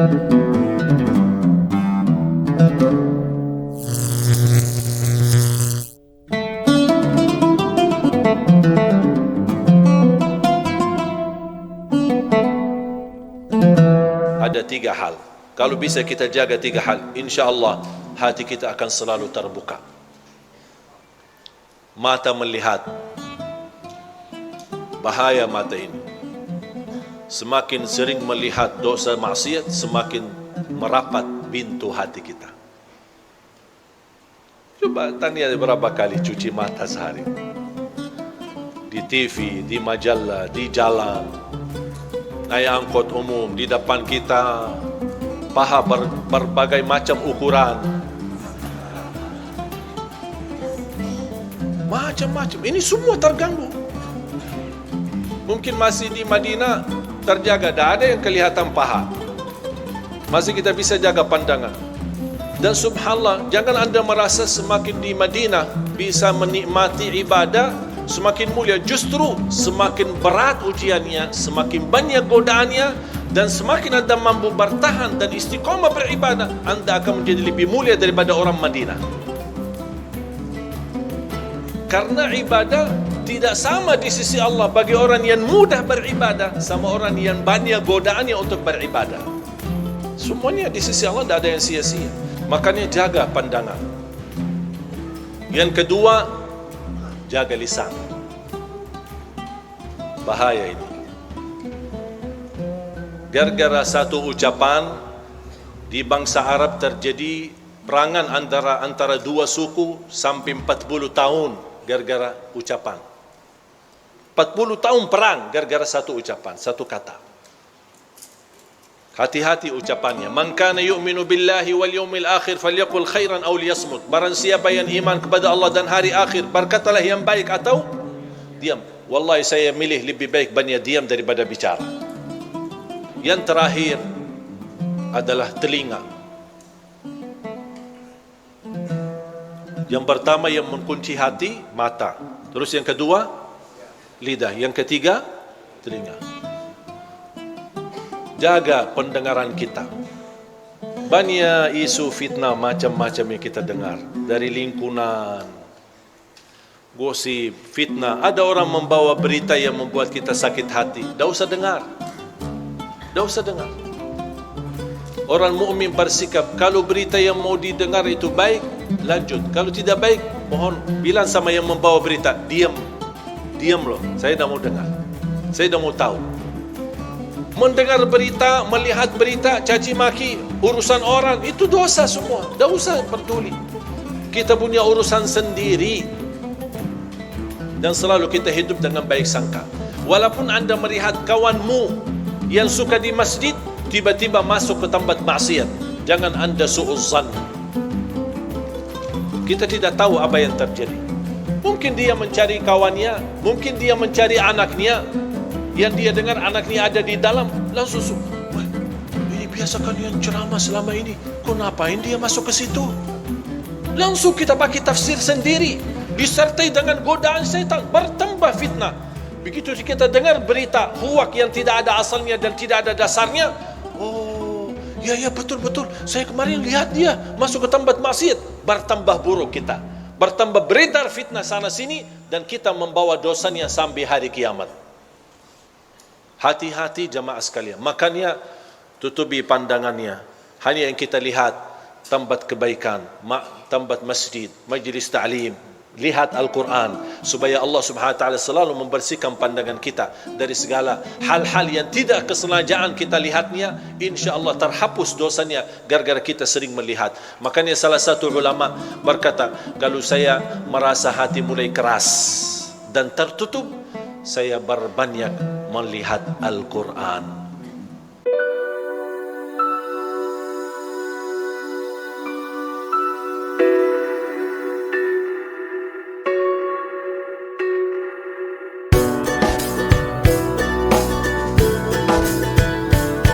Ada 3 hal. Kalau bisa kita jaga 3 hal, insya Allah hati kita akan selalu terbuka. Mata melihat, bahaya mata ini. Semakin sering melihat dosa maksiat, semakin merapat pintu hati kita. Coba tanya berapa kali cuci mata sehari. Di TV, di majalah, di jalan, naik angkot umum, di depan kita, paha berbagai macam ukuran, macam-macam. Ini semua terganggu. Mungkin masih di Madinah terjaga, tidak ada yang kelihatan paha, masih kita bisa jaga pandangan. Dan subhanallah, jangan anda merasa semakin di Madinah bisa menikmati ibadah semakin mulia, justru semakin berat ujiannya, semakin banyak godaannya, dan semakin anda mampu bertahan dan istiqomah beribadah, anda akan menjadi lebih mulia daripada orang Madinah. Karena ibadah tidak sama di sisi Allah bagi orang yang mudah beribadah sama orang yang banyak godaannya untuk beribadah. Semuanya di sisi Allah tidak ada yang sia-sia. Makanya jaga pandangan. Yang kedua, jaga lisan. Bahaya ini. Gara-gara satu ucapan, di bangsa Arab terjadi perangan antara 2 suku sampai 40 tahun gara-gara ucapan. 40 tahun perang gara-gara satu ucapan, satu kata. Hati-hati ucapannya. Man kana yu'minu billahi wal yawmil akhir falyaqul khairan aw liyasmut. Barang siapa yang iman kepada Allah dan hari akhir, berkatalah yang baik atau diam. Wallahi saya milih lebih baik banyak diam daripada bicara. Yang terakhir adalah telinga. Yang pertama yang mengunci hati, mata. Terus yang kedua, lidah. Yang ketiga, telinga. Jaga pendengaran kita. Banyak isu fitnah macam-macam yang kita dengar dari lingkungan, gosip, fitnah. Ada orang membawa berita yang membuat kita sakit hati. Tidak usah dengar. Tidak usah dengar. Orang mukmin bersikap, kalau berita yang mau didengar itu baik, lanjut. Kalau tidak baik, mohon bilang sama yang membawa berita, diam. Diam loh, saya tidak mau dengar. Saya tidak mau tahu. Mendengar berita, melihat berita, caci maki, urusan orang, itu dosa semua. Tidak usah peduli. Kita punya urusan sendiri. Dan selalu kita hidup dengan baik sangka. Walaupun anda melihat kawanmu yang suka di masjid, tiba-tiba masuk ke tempat maksiat, jangan anda su'uzzan. Kita tidak tahu apa yang terjadi. Mungkin dia mencari kawannya, mungkin dia mencari anaknya, yang dia dengar anaknya ada di dalam, langsung ini biasa kan yang ceramah selama ini, kok ngapain dia masuk ke situ? Langsung kita pakai tafsir sendiri, disertai dengan godaan setan, bertambah fitnah. Begitu kita dengar berita huwak yang tidak ada asalnya dan tidak ada dasarnya, oh ya betul-betul, saya kemarin lihat dia masuk ke tempat maksiat, bertambah buruk kita, bertambah beredar fitnah sana sini, dan kita membawa dosanya sampai hari kiamat. Hati-hati jamaah sekalian. Makanya tutupi pandangannya. Hanya yang kita lihat tempat kebaikan, tempat masjid, majlis ta'lim, lihat Al-Quran, supaya Allah Subhanahu wa taala selalu membersihkan pandangan kita dari segala hal-hal yang tidak kesengajaan kita lihatnya. Insya-Allah terhapus dosanya gara-gara kita sering melihat. Makanya salah satu ulama berkata, kalau saya merasa hati mulai keras dan tertutup, saya berbanyak melihat Al-Quran.